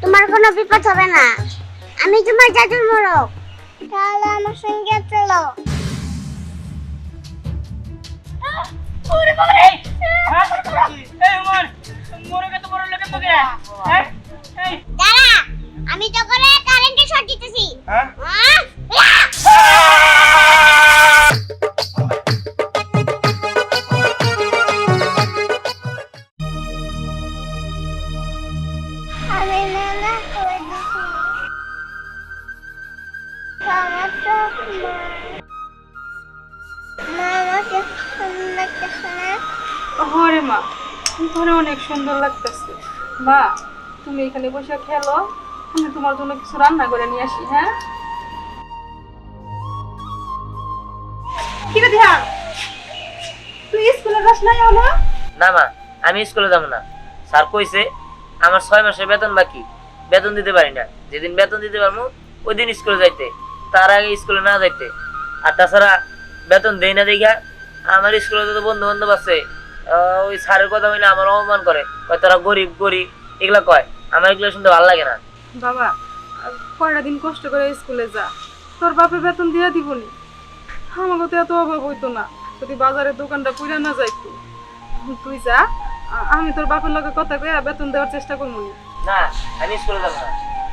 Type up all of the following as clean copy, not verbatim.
তোমার কোনো বিপদ হবে না। আমি তোমার জাদুর মোড়ক। তাহলে আমার সঙ্গে চলো। ওরে বাবা রে এই উমর মোরগে তো বড় লোকে তোকে হ্যাঁ এই দাঁড়া, আমি তো করে কারেন্টে শর্ট দিতেছি। হ্যাঁ আমি নানা করে দিছি। সমস্যা মামাকে সুন্দর লাগতেছে না? হরে মা, তোরে অনেক সুন্দর লাগতেছে। মা, তুমি এখানে বসে খেলো, আমি তোমার জন্য কিছু রান্না করে নিয়ে আসি। হ্যাঁ, কি রে ধ্যান, তুই স্কুলে যাস না? হলো না মা, আমি স্কুলে যাব না। স্যার কইছে আমার 6 মাসের বেতন বাকি, বেতন দিতে পারি না। যেদিন বেতন দিতে পারবো ওই দিন স্কুলে যাইতে, তার আগে স্কুলে না যাইতে। আর তাছাড়া বেতন দেই না দেখা আমার স্কুলে যত বন্ধু বান্ধব আছে ওই স্যারের কথা হইলে আমার অপমান করে, কয় তোরা গরিব গরিব এগুলা কয়। আমার এগুলো শুনতে ভালো লাগে না। বাবা, কয়টা দিন কষ্ট করে স্কুলে যা, তোর বাপে বেতন দিয়ে দিবনি। আমাকে তো এত অভাব হইতো না যদি বাজারের দোকানটা পুরা না যাইতো। তুই যা, আমি তোর বাপের লগে কথা কইয়া বেতন দেওয়ার চেষ্টা করবো। না, আমি স্কুলে যাবো না।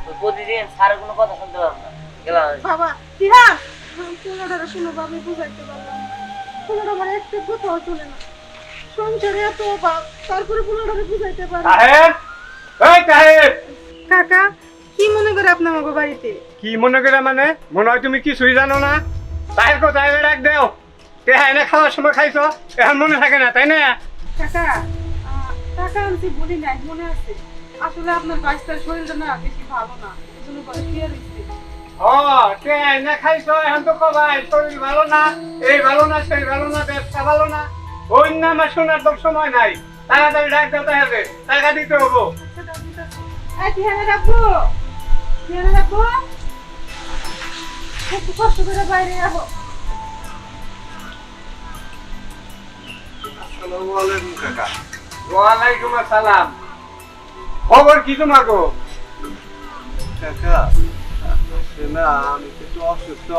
ওই প্রতিদিন স্যারের কোনো কথা শুনতে পারবো না। গেলাম আমি। বাবা দিহা, পোলাটারে শুনো বাবা, বুঝাইতে পারলাম না। পোলাটা আমার একটা কোথাও চলে না, সংসারে এত অভাব, তারপরে পোলাটারে বুঝাইতে পারি। সাহেব, এই সাহেব, কাকা, কি মনে করে আপনি আমাকে বাড়িতে? কি মনে করে মানে? মনে হয় তুমি কিছুই জানো না। তাহের কোথায় ডাক দেও, তেহা এনে খাওয়ার সময় খাইছো, এখন মনে থাকে না, তাই না? কাকা, কাকা আমি বলি নাই, মনে আছে। আসলে আপনার বাইশটার শরীরটা না বেশি ভালো না, এজন্য করে শুয়ে রইছে। ও, তেহা এনে খাইছো, এখন তো কবাই শরীর ভালো না, এই ভালো না, সেই ভালো না, ব্যবসা ভালো না। ওই না আমার শোনার তো সময় নাই। তাড়াতাড়ি ডাক দেও তাহলে, টাকা দিতে হবো। এই ধ্যানে রাখবো, ধ্যানে রাখবো, একটু কষ্ট করে বাইরে যাবো। আসসালামু আলাইকুম কাকা। ওয়ালাইকুম আসসালাম। খবর কি তোমার গো? কাকা, আসলে না আমি একটু অসুস্থ,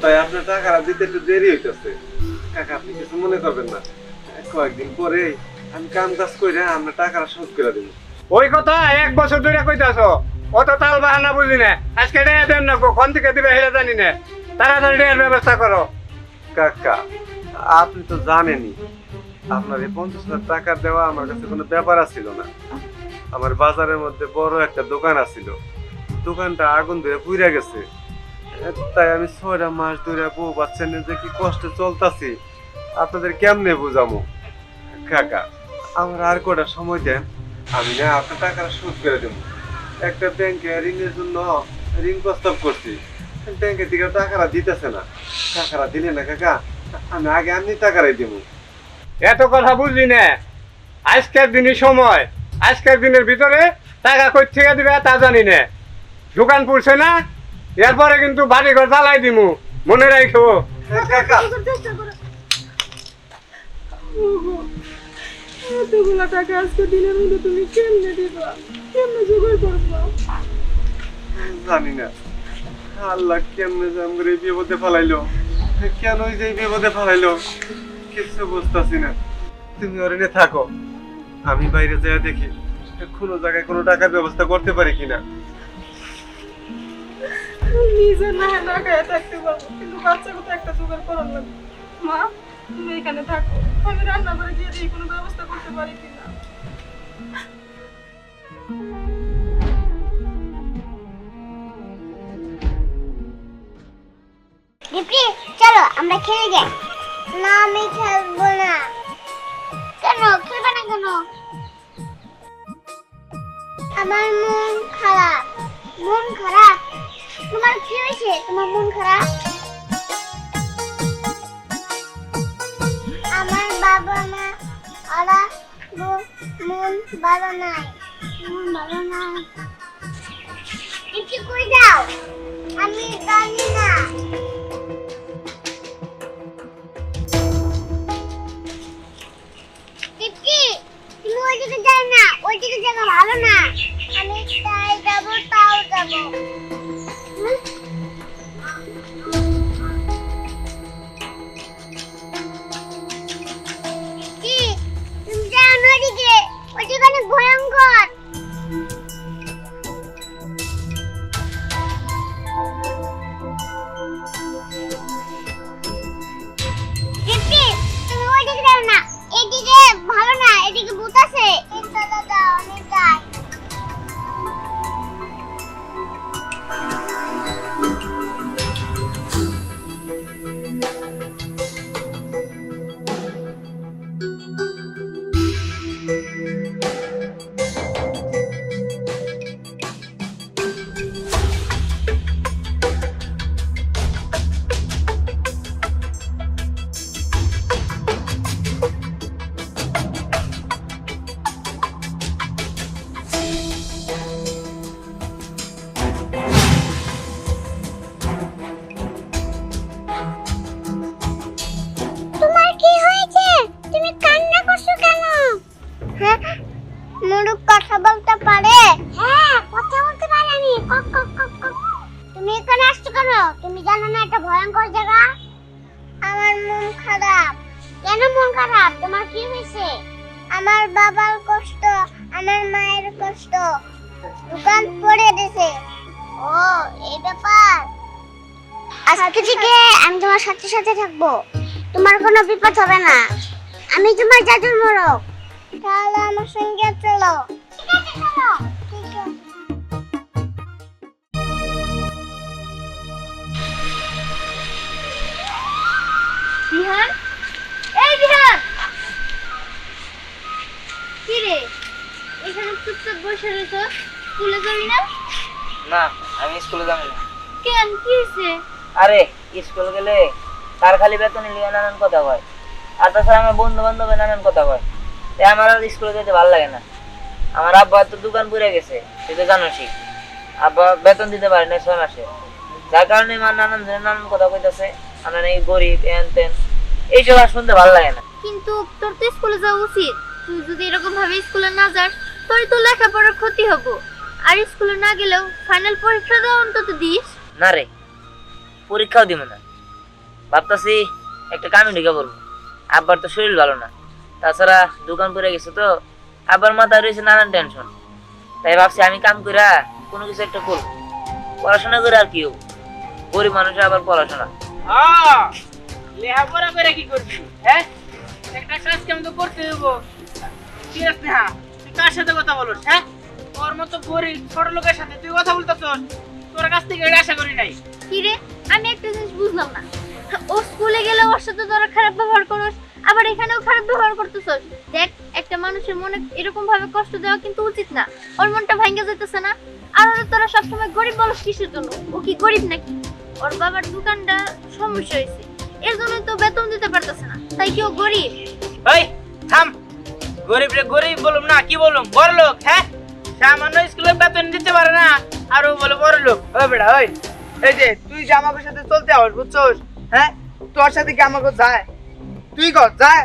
তাই আপনার টাকাটা দিতে একটু দেরি হইতেছে। কাকা আপনি কিছু মনে করবেন না, কয়েকদিন পরে আমি কাম কাজ করে আপনার টাকাটা শোধ করে দেবো। ওই কথা 1 বছর ধরে কইতাছো, অত তাল বাহানা বুঝি না। আজকে ডেয়া দেন না, কোন থেকে দিবে সেটা জানি না। তাড়াতাড়ি ডেয়ার ব্যবস্থা করো। কাকা আপনি তো জানেনই, আপনার এই 50,000 টাকা দেওয়া আমার কাছে কোনো ব্যাপার ছিল না। আমার বাজারের মধ্যে বড় একটা দোকান আছিল, দোকানটা আগুন ধরে পুড়ে গেছে। তাই আমি 6টা মাস ধরে বউ বাচ্চা নিয়ে যে কি কষ্টে চলতেছি আপনাদের কেমনে বুঝামো। কাকা আমার আর কটা সময় দেন, আমি না আপনার টাকাটা শোধ করে দেবো। একটা ব্যাংকে ঋণের জন্য ঋণ প্রস্তাব করছি, ব্যাংকের দিকে টাকাটা দিতেছে না। টাকাটা দিলে না কাকা, আমি আগে আপনি টাকাটাই দেবো। এত কথা বুঝলি না। আজকের দিনই সময়, আজকের দিনের ভিতরে টাকা কই থেকে দিবে তা জানি না। দোকান পড়ছে না, এরপরে কিন্তু বাড়ি ঘর জ্বালাই দিমু, মনে রাখো। কাকা এতগুলা টাকা আজকে দিনের মধ্যে তুমি কেমনে দিবা, কেমনে জোগাড় করবা? জানি না আল্লাহ কেমনে যে আমাকে এই বিপদে ফেলাইলো, কেন যে এই বিপদে ফেলাইলো কিছু বুঝতেছি না। তুমি ওখানে থাকো, আমি বাইরে যাই দেখি কোনো জায়গায় কোনো টাকার ব্যবস্থা করতে পারি কিনা। নিজে না না খায় থাকতে পারবো, কিন্তু বাচ্চাকে তো একটা জোগাড় করার লাগবে। মা, তুমি এখানে থাকো, আমি রান্না করে দিয়ে দিই, কোনো ব্যবস্থা করতে পারি কিনা। দীপ্তি, চলো আমরা খেলে যাই। না, আমি খেলবো না। কেন খেলবে না কেন? আমার মন খারাপ। মন খারাপ? তোমার কি হয়েছে? তোমার মন খারাপ? আমার বাবা মা ওরা মন ভালো নাই। মন ভালো নাই। দীপ্তি কই যাও? আমি জানি না। দীপ্তি, তুমি ওই দিকে যাও না, ওই দিকে জায়গা ভালো না। আমি যাবো। কি তুমি যাও না ওদিকে, ওদিকে অনেক ভয়ঙ্কর। দীপ্তি, তুমি ওইদিকে যাও না, এদিকে ভালো না, এদিকে ভূত আছে। চলো দাও, আমি যাই। তোমার কি হয়েছে? তুমি কান্না করছো কেন? হ্যাঁ, মুরুখ কথা বলতে পারে? হ্যাঁ, কথা বলতে পারে। আমি কক কক কক কক। তুমি এখানে আসছো কেন? তুমি জানো না এটা ভয়ঙ্কর জায়গা? আমার মন খারাপ। কেন মন খারাপ? তোমার কি হয়েছে? আমার বাবার কষ্ট, আমার মায়ের কষ্ট, দোকান পড়ে গেছে। ও, এই ব্যাপার। আজকে থেকে আমি তোমার সাথে সাথে থাকবো, তোমার কোনো বিপদ হবে না। আমি তোমার জাদুর মোড়ক। তাহলে আমার সঙ্গে চলো। ঠিক আছে, চলো। ঠিক আছে। বিহান, এই বিহান, কি রে এখানে চুপচাপ বসে রয়েছ? স্কুলে যাবি না? না, আমি স্কুলে যাবো না। কেন, কি হয়েছে? আরে স্কুল গেলে তার খালি বেতন নিয়ে নানান কথা হয়, আর তাছাড়া আমার বন্ধু বান্ধবের নানান কথা হয়। তাই আমার আর স্কুলে যেতে ভালো লাগে না। আমার আব্বা তো দোকান পুড়ে গেছে, তুই তো জানোসই। আব্বা বেতন দিতে পারে না 6 মাসে, যার কারণে আমার নানান কথা কইতাছে আমরা নাকি গরিব, এন তেন। এইসব আর শুনতে ভালো লাগে না। কিন্তু তোর তো স্কুলে যাওয়া উচিত। তুই যদি এরকম ভাবে স্কুলে না যাস, তোর তো লেখাপড়ার ক্ষতি হবো। আর স্কুলে না গেলেও ফাইনাল পরীক্ষা দাও অন্তত দিস। না রে, পরীক্ষাও দিব না। ভাবতাছি একটা কামে ঢুকে পড়বো। আব্বার তো শরীর ভালো না, তাছাড়া দোকান পড়ে গেছে তো আব্বার মাথায় রয়েছে নানান টেনশন। তাই ভাবছি আমি কাম কইরা কোনো কিছু একটা করবো, পড়াশোনা করে আর কি হবো। গরিব মানুষের আবার পড়াশোনা। লেখাপড়া করে কি করবি? হ্যাঁ, একটা কাজ কেমন তো করতে দেবো। ঠিক আছে, হ্যাঁ, তুই কার সাথে কথা বলিস? হ্যাঁ, তোর মতো গরিব ছোট লোকের সাথে তুই কথা বলতেছ? তোর কাছ থেকে এটা আশা করি নাই। কি রে, আমি একটা জিনিস বুঝলাম না। ও স্কুলে গেলে ওর সাথে তোরা খারাপ ব্যবহার করস, আবার এখানেও খারাপ ব্যবহার করতেছস। দেখ, একটা মানুষের মনে এরকম ভাবে কষ্ট দেওয়া কিন্তু উচিত না। ওর মনটা ভাঙা যাইতেছে না। আর ওরা তোরা সবসময় গরিব বলস কিসের জন্য? ও কি গরিব নাকি? ওর বাবার দোকানটা সমস্যা হয়েছে, এর জন্য তো বেতন দিতে পারতেছে না। তাই কি ও গরিব? ওই থাম, গরিব রে গরিব বলুম না, কি বলুম, বড় লোক। হ্যাঁ, সামান্য স্কুলে বেতন দিতে পারে না আর ও বলে বড় লোক। ওই বেটা, ওই এই যে তুই যে আমাকে সাথে চলতে আস, বুঝছস? হ্যাঁ, তোর সাথে কি আমাকে যায়? তুই কর যায়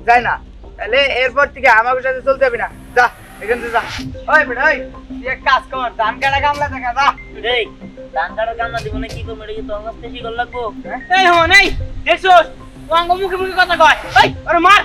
যায় না, তাহলে এরপর থেকে আমাকে সাথে চলতে হবে না। যা এখান থেকে যা। ওই বেটা, ওই তুই এক কাজ কর, ধান কাটা কামলা দেখা যা। এই ধান কাটার কামনা দিব না, কি করবো? এটা কি তোর কাছ থেকে শিখর লাগবো? এই হন, এই দেখছস ও আঙ্গ মুখে মুখে কথা কয়। ওই ওরে মার।